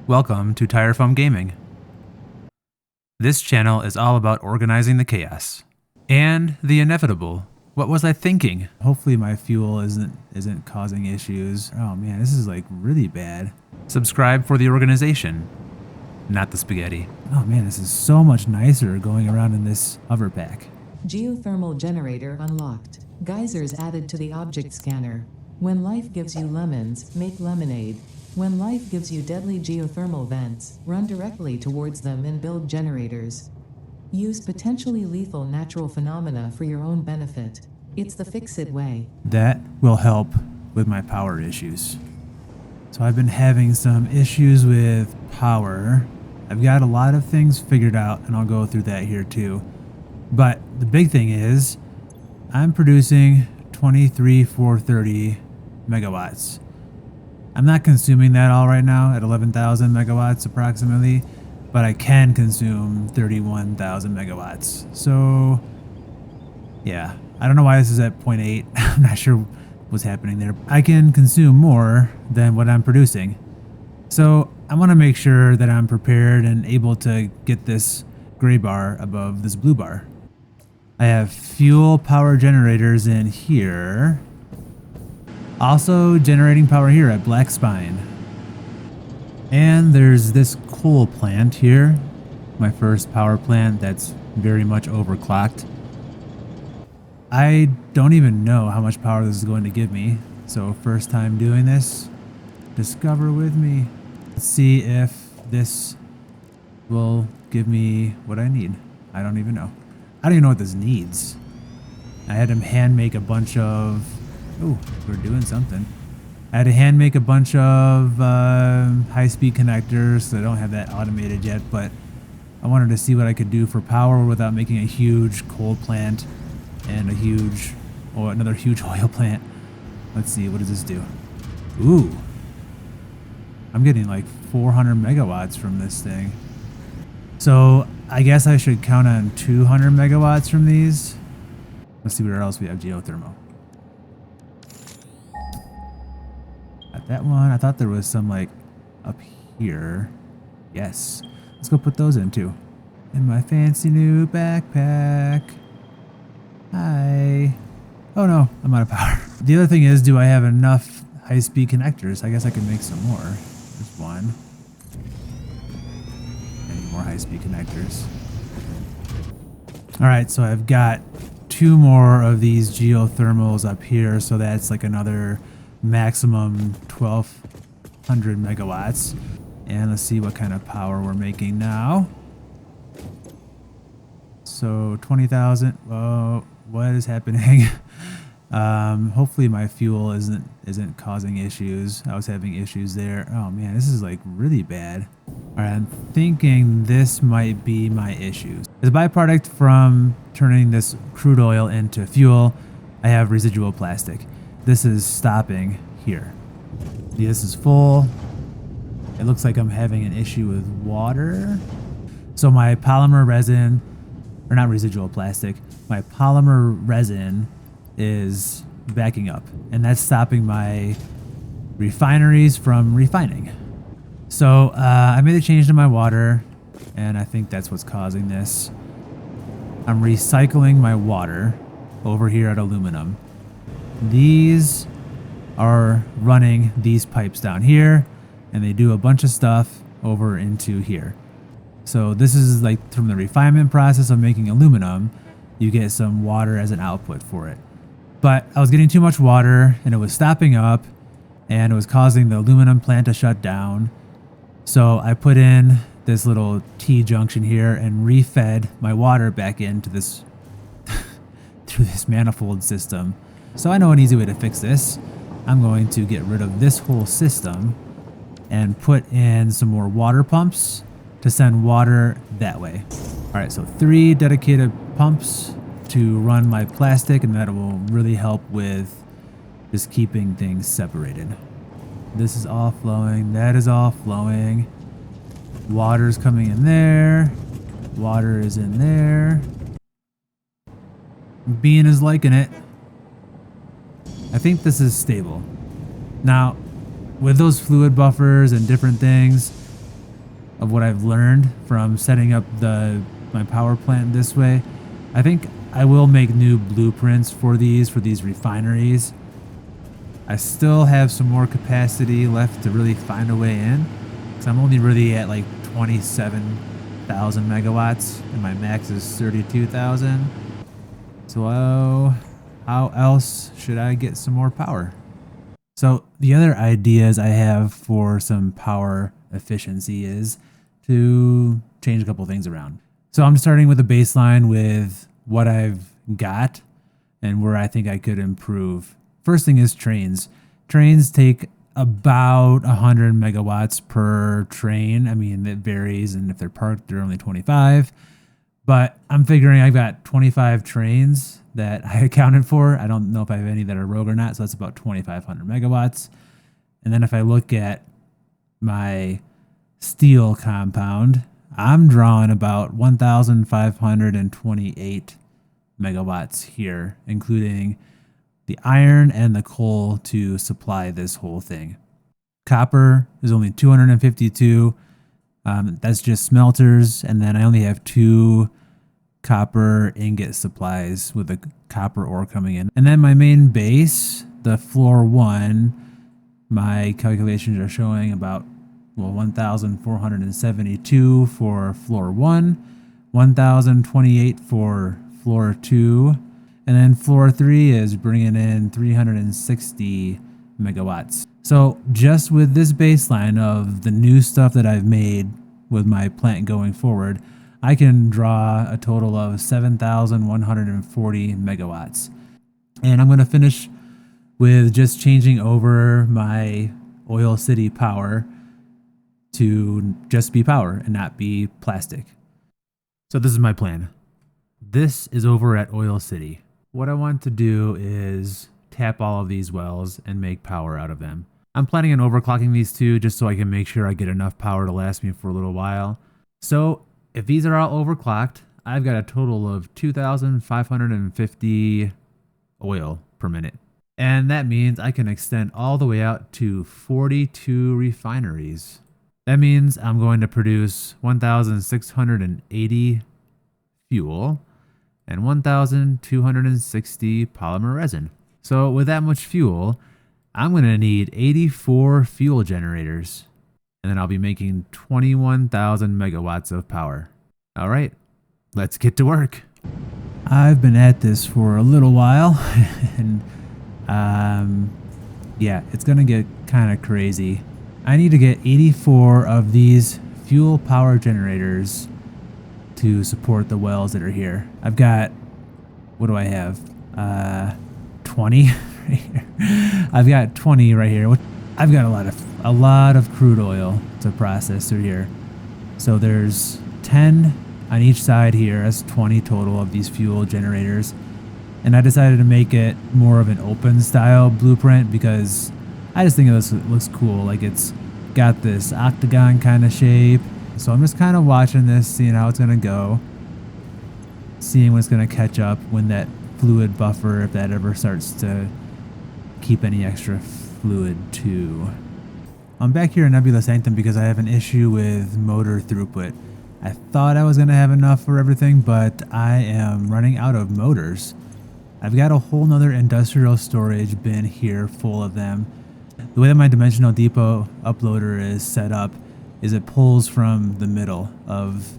Welcome to Tirefoam Gaming. This channel is all about organizing the chaos and the inevitable. What was I thinking? Hopefully my fuel isn't causing issues. Oh man, this is like really bad. Subscribe for the organization, not the spaghetti. Oh man, this is so much nicer going around in this hover pack. Geothermal generator unlocked. Geysers added to the object scanner. When life gives you lemons, make lemonade. When life gives you deadly geothermal vents, run directly towards them and build generators. Use potentially lethal natural phenomena for your own benefit. It's the fix-it way. That will help with my power issues. So I've been having some issues with power. I've got a lot of things figured out, and I'll go through that here too. But the big thing is, I'm producing 23,430 megawatts. I'm not consuming that all right now at 11,000 megawatts approximately, but I can consume 31,000 megawatts. So yeah, I don't know why this is at 0.8. I'm not sure what's happening there. I can consume more than what I'm producing. So I want to make sure that I'm prepared and able to get this gray bar above this blue bar. I have fuel power generators in here. Also generating power here at Black Spine. And there's this coal plant here. My first power plant that's very much overclocked. I don't even know how much power this is going to give me. So first time doing this, discover with me. Let's see if this will give me what I need. I don't even know. I don't even know what this needs. I had to hand make a bunch of... Oh, we're doing something. I had to hand make a bunch of high-speed connectors, so I don't have that automated yet, but I wanted to see what I could do for power without making a huge coal plant and another huge oil plant. Let's see, what does this do? Ooh. I'm getting like 400 megawatts from this thing. So I guess I should count on 200 megawatts from these. Let's see where else we have geothermal. Got that one. I thought there was some like up here. Yes. Let's go put those in too. In my fancy new backpack. Hi. Oh no, I'm out of power. The other thing is, do I have enough high-speed connectors? I guess I can make some more. There's one. I need more high-speed connectors. All right, so I've got 2 more of these geothermals up here, so that's like another maximum 1,200 megawatts. And let's see what kind of power we're making now. So 20,000. Whoa, what is happening? Hopefully my fuel isn't causing issues. I was having issues there. Oh man, this is like really bad. All right, I'm thinking this might be my issues. As a byproduct from turning this crude oil into fuel, I have residual plastic. This is stopping here. This is full. It looks like I'm having an issue with water. So my polymer resin, or not residual plastic, my polymer resin is backing up, and that's stopping my refineries from refining. So I made a change to my water, and I think that's what's causing this. I'm recycling my water over here at Aluminum. These are running these pipes down here, and they do a bunch of stuff over into here. So this is like from the refinement process of making aluminum, you get some water as an output for it. But I was getting too much water, and it was stopping up, and it was causing the aluminum plant to shut down. So I put in this little T-junction here and refed my water back into this through this manifold system. So I know an easy way to fix this. I'm going to get rid of this whole system and put in some more water pumps to send water that way. All right, so 3 dedicated pumps to run my plastic, and that will really help with just keeping things separated. This is all flowing. That is all flowing. Water's coming in there. Water is in there. Bean is liking it. I think this is stable. Now, with those fluid buffers and different things, of what I've learned from setting up my power plant this way, I think I will make new blueprints for these refineries. I still have some more capacity left to really find a way in, because I'm only really at like 27,000 megawatts and my max is 32,000. So how else should I get some more power? So the other ideas I have for some power efficiency is to change a couple things around. So I'm starting with a baseline with what I've got and where I think I could improve. First thing is trains. Trains take about 100 megawatts per train. I mean, it varies, and if they're parked, they're only 25. But I'm figuring I've got 25 trains that I accounted for. I don't know if I have any that are rogue or not, so that's about 2,500 megawatts. And then if I look at my steel compound, I'm drawing about 1,528 megawatts here, including the iron and the coal to supply this whole thing. Copper is only 252. That's just smelters, and then I only have 2 copper ingot supplies with the copper ore coming in. And then my main base, the floor 1, my calculations are showing about 1,472 for floor 1, 1,028 for floor 2, and then floor 3 is bringing in 360 megawatts. So just with this baseline of the new stuff that I've made with my plant going forward, I can draw a total of 7,140 megawatts. And I'm going to finish with just changing over my Oil City power to just be power and not be plastic. So this is my plan. This is over at Oil City. What I want to do is tap all of these wells and make power out of them. I'm planning on overclocking these two just so I can make sure I get enough power to last me for a little while. So if these are all overclocked, I've got a total of 2,550 oil per minute. And that means I can extend all the way out to 42 refineries. That means I'm going to produce 1,680 fuel and 1,260 polymer resin. So with that much fuel, I'm going to need 84 fuel generators, and then I'll be making 21,000 megawatts of power. All right, let's get to work. I've been at this for a little while, and yeah, it's going to get kind of crazy. I need to get 84 of these fuel power generators to support the wells that are here. I've got, what do I have? 20 right here. I've got 20 right here. I've got a lot of crude oil to process through here. So there's 10 on each side here. That's 20 total of these fuel generators. And I decided to make it more of an open style blueprint because I just think it looks cool. Like it's got this octagon kind of shape. So I'm just kind of watching this, seeing how it's going to go. Seeing what's going to catch up when that fluid buffer, if that ever starts to keep any extra fluid too. I'm back here in Nebula Sanctum because I have an issue with motor throughput. I thought I was going to have enough for everything, but I am running out of motors. I've got a whole nother industrial storage bin here full of them. The way that my Dimensional Depot uploader is set up is it pulls from the middle of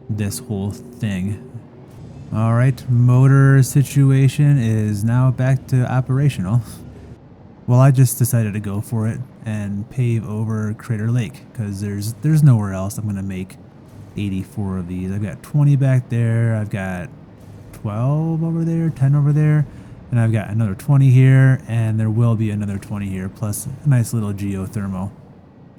this whole thing. All right, motor situation is now back to operational. Well, I just decided to go for it and pave over Crater Lake because there's nowhere else I'm gonna make 84 of these. I've got 20 back there. I've got 12 over there, 10 over there, and I've got another 20 here, and there will be another 20 here, plus a nice little geothermal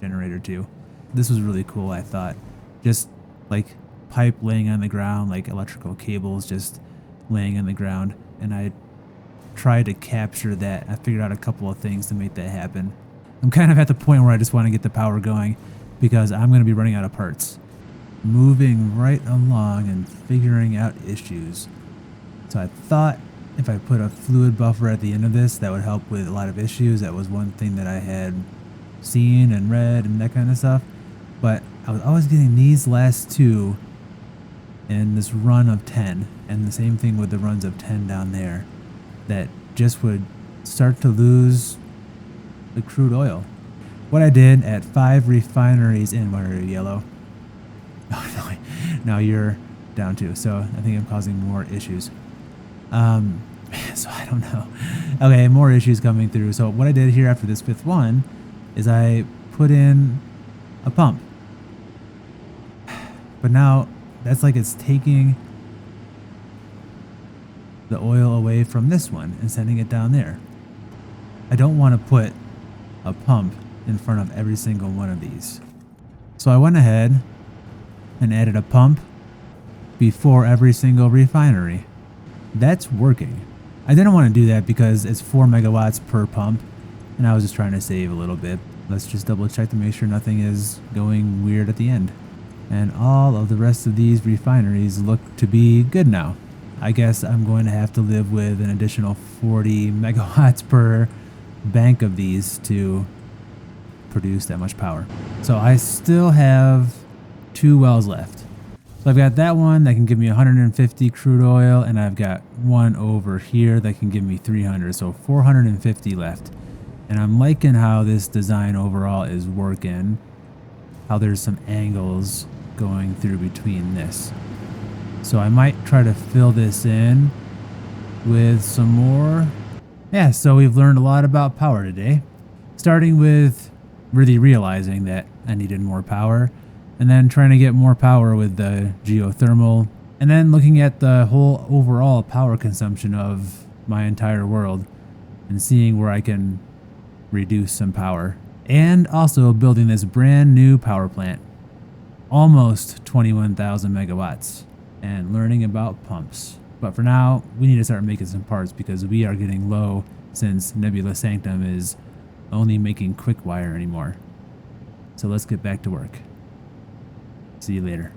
generator too. This was really cool, I thought. Just like pipe laying on the ground, like electrical cables just laying on the ground, and I tried to capture that. I figured out a couple of things to make that happen. I'm kind of at the point where I just want to get the power going because I'm going to be running out of parts. Moving right along and figuring out issues. So I thought if I put a fluid buffer at the end of this, that would help with a lot of issues. That was one thing that I had seen and read and that kind of stuff. But I was always getting these last two in this run of 10, and the same thing with the runs of 10 down there, that just would start to lose the crude oil. What I did at 5 refineries in, what are you, yellow? Oh, no, now you're down too, so I think I'm causing more issues. So I don't know. Okay, more issues coming through. So what I did here after this 5th one is I put in a pump. But now that's like it's taking the oil away from this one and sending it down there. I don't want to put a pump in front of every single one of these. So I went ahead and added a pump before every single refinery. That's working. I didn't want to do that because it's 4 megawatts per pump, and I was just trying to save a little bit. Let's just double check to make sure nothing is going weird at the end. And all of the rest of these refineries look to be good now. I guess I'm going to have to live with an additional 40 megawatts per bank of these to produce that much power. So I still have 2 wells left. So I've got that one that can give me 150 crude oil, and I've got one over here that can give me 300, so 450 left. And I'm liking how this design overall is working, how there's some angles going through between this. So I might try to fill this in with some more. Yeah, so we've learned a lot about power today, starting with really realizing that I needed more power, and then trying to get more power with the geothermal, and then looking at the whole overall power consumption of my entire world and seeing where I can reduce some power. And also building this brand new power plant, almost 21,000 megawatts, and learning about pumps. But for now, we need to start making some parts because we are getting low since Nebula Sanctum is only making quick wire anymore. So let's get back to work. See you later.